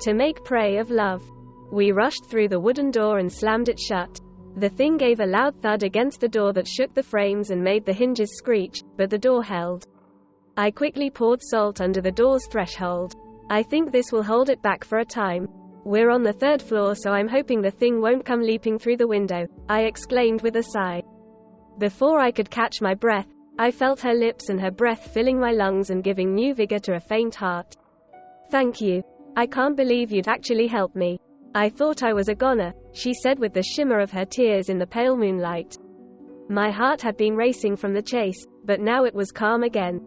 To make prey of love. We rushed through the wooden door and slammed it shut. The thing gave a loud thud against the door that shook the frames and made the hinges screech, but the door held. I quickly poured salt under the door's threshold. I think this will hold it back for a time. We're on the 3rd floor, so I'm hoping the thing won't come leaping through the window, I exclaimed with a sigh. Before I could catch my breath, I felt her lips and her breath filling my lungs and giving new vigor to a faint heart. Thank you. I can't believe you'd actually help me. I thought I was a goner, she said with the shimmer of her tears in the pale moonlight. My heart had been racing from the chase, but now it was calm again.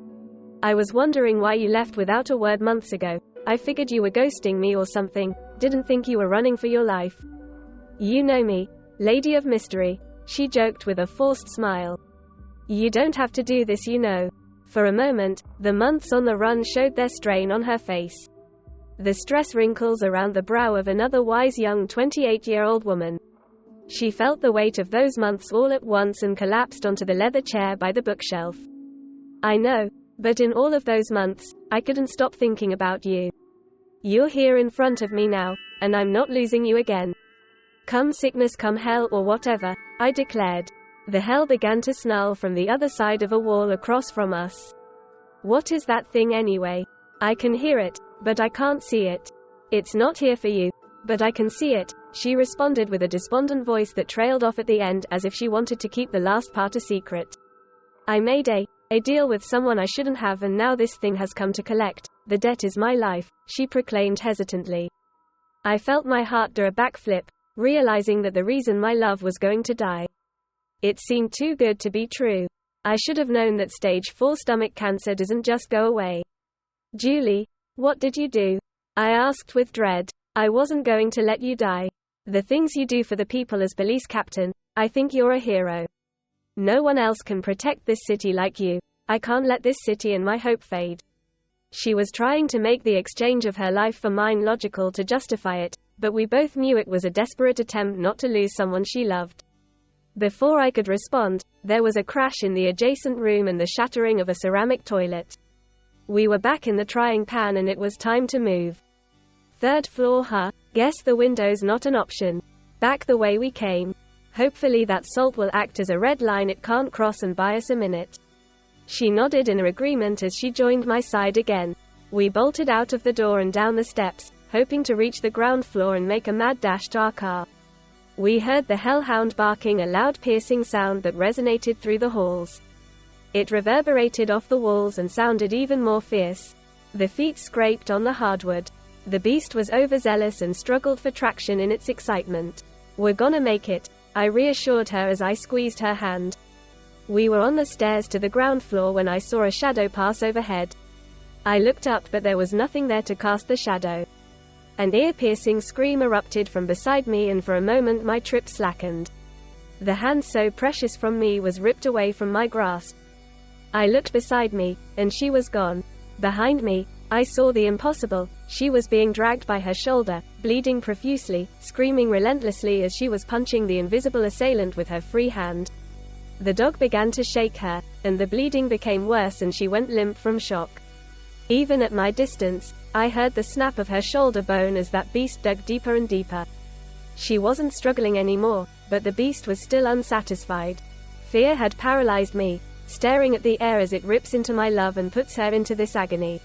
I was wondering why you left without a word months ago. I figured you were ghosting me or something, didn't think you were running for your life. You know me, Lady of Mystery, she joked with a forced smile. You don't have to do this, you know. For a moment, the months on the run showed their strain on her face. The stress wrinkles around the brow of another wise young 28-year-old woman. She felt the weight of those months all at once and collapsed onto the leather chair by the bookshelf. I know, but in all of those months, I couldn't stop thinking about you. You're here in front of me now, and I'm not losing you again. Come sickness, come hell, or whatever, I declared. The hell began to snarl from the other side of a wall across from us. What is that thing anyway? I can hear it, but I can't see it. It's not here for you, but I can see it, she responded with a despondent voice that trailed off at the end as if she wanted to keep the last part a secret. I made a deal with someone I shouldn't have, and now this thing has come to collect. The debt is my life, she proclaimed hesitantly. I felt my heart do a backflip, realizing that the reason my love was going to die. It seemed too good to be true. I should have known that stage 4 stomach cancer doesn't just go away. Julie, what did you do? I asked with dread. I wasn't going to let you die. The things you do for the people as police captain, I think you're a hero. No one else can protect this city like you. I can't let this city and my hope fade. She was trying to make the exchange of her life for mine logical to justify it, but we both knew it was a desperate attempt not to lose someone she loved. Before I could respond, there was a crash in the adjacent room and the shattering of a ceramic toilet. We were back in the frying pan and it was time to move. 3rd floor, huh? Guess the window's not an option. Back the way we came. Hopefully that salt will act as a red line it can't cross and buy us a minute. She nodded in agreement as she joined my side again. We bolted out of the door and down the steps, hoping to reach the ground floor and make a mad dash to our car. We heard the hellhound barking, a loud piercing sound that resonated through the halls. It reverberated off the walls and sounded even more fierce. The feet scraped on the hardwood. The beast was overzealous and struggled for traction in its excitement. We're gonna make it, I reassured her as I squeezed her hand. We were on the stairs to the ground floor when I saw a shadow pass overhead. I looked up, but there was nothing there to cast the shadow. An ear-piercing scream erupted from beside me, and for a moment my trip slackened. The hand so precious from me was ripped away from my grasp. I looked beside me, and she was gone. Behind me, I saw the impossible. She was being dragged by her shoulder, bleeding profusely, screaming relentlessly as she was punching the invisible assailant with her free hand. The dog began to shake her, and the bleeding became worse and she went limp from shock. Even at my distance, I heard the snap of her shoulder bone as that beast dug deeper and deeper. She wasn't struggling anymore, but the beast was still unsatisfied. Fear had paralyzed me, staring at the air as it rips into my love and puts her into this agony.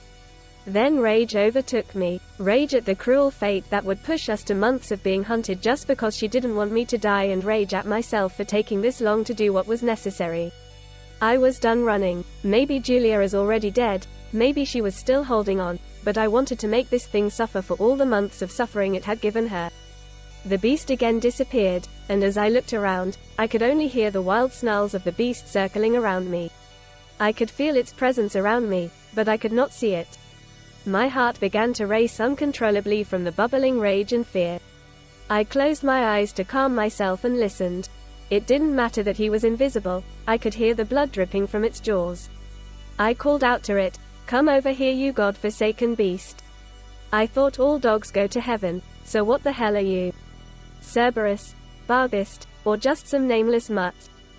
Then rage overtook me. Rage at the cruel fate that would push us to months of being hunted just because she didn't want me to die, and rage at myself for taking this long to do what was necessary. I was done running. Maybe Julia is already dead, maybe she was still holding on, but I wanted to make this thing suffer for all the months of suffering it had given her. The beast again disappeared, and as I looked around, I could only hear the wild snarls of the beast circling around me. I could feel its presence around me, but I could not see it. My heart began to race uncontrollably from the bubbling rage and fear. I closed my eyes to calm myself and listened. It didn't matter that he was invisible, I could hear the blood dripping from its jaws. I called out to it, "Come over here, you God-forsaken beast. I thought all dogs go to heaven, so what the hell are you? Cerberus, Barbist, or just some nameless mutt?"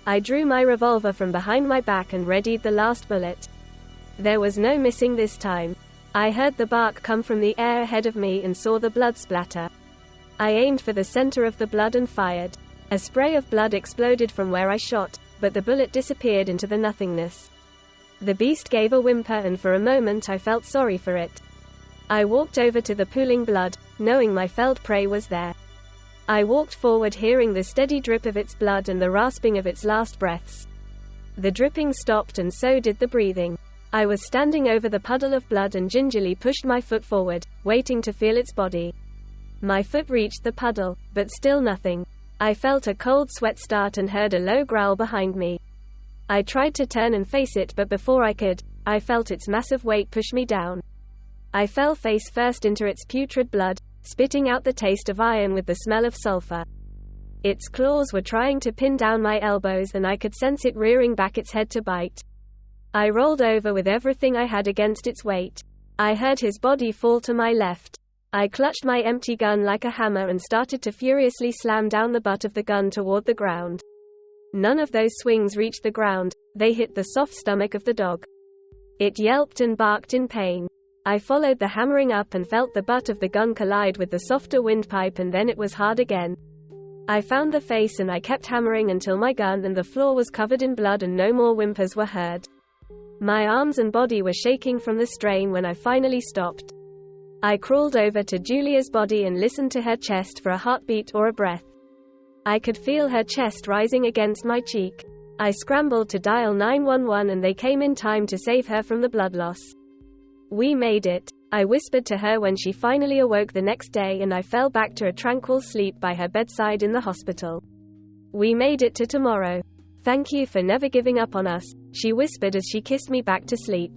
I drew my revolver from behind my back and readied the last bullet. There was no missing this time. I heard the bark come from the air ahead of me and saw the blood splatter. I aimed for the center of the blood and fired. A spray of blood exploded from where I shot, but the bullet disappeared into the nothingness. The beast gave a whimper, and for a moment I felt sorry for it. I walked over to the pooling blood, knowing my felled prey was there. I walked forward, hearing the steady drip of its blood and the rasping of its last breaths. The dripping stopped, and so did the breathing. I was standing over the puddle of blood and gingerly pushed my foot forward, waiting to feel its body. My foot reached the puddle, but still nothing. I felt a cold sweat start and heard a low growl behind me. I tried to turn and face it, but before I could, I felt its massive weight push me down. I fell face first into its putrid blood, spitting out the taste of iron with the smell of sulfur. Its claws were trying to pin down my elbows, and I could sense it rearing back its head to bite. I rolled over with everything I had against its weight. I heard his body fall to my left. I clutched my empty gun like a hammer and started to furiously slam down the butt of the gun toward the ground. None of those swings reached the ground, they hit the soft stomach of the dog. It yelped and barked in pain. I followed the hammering up and felt the butt of the gun collide with the softer windpipe, and then it was hard again. I found the face and I kept hammering until my gun and the floor was covered in blood and no more whimpers were heard. My arms and body were shaking from the strain when I finally stopped. I crawled over to Julia's body and listened to her chest for a heartbeat or a breath. I could feel her chest rising against my cheek. I scrambled to dial 911 and they came in time to save her from the blood loss. "We made it," I whispered to her when she finally awoke the next day, and I fell back to a tranquil sleep by her bedside in the hospital. "We made it to tomorrow. Thank you for never giving up on us," she whispered as she kissed me back to sleep.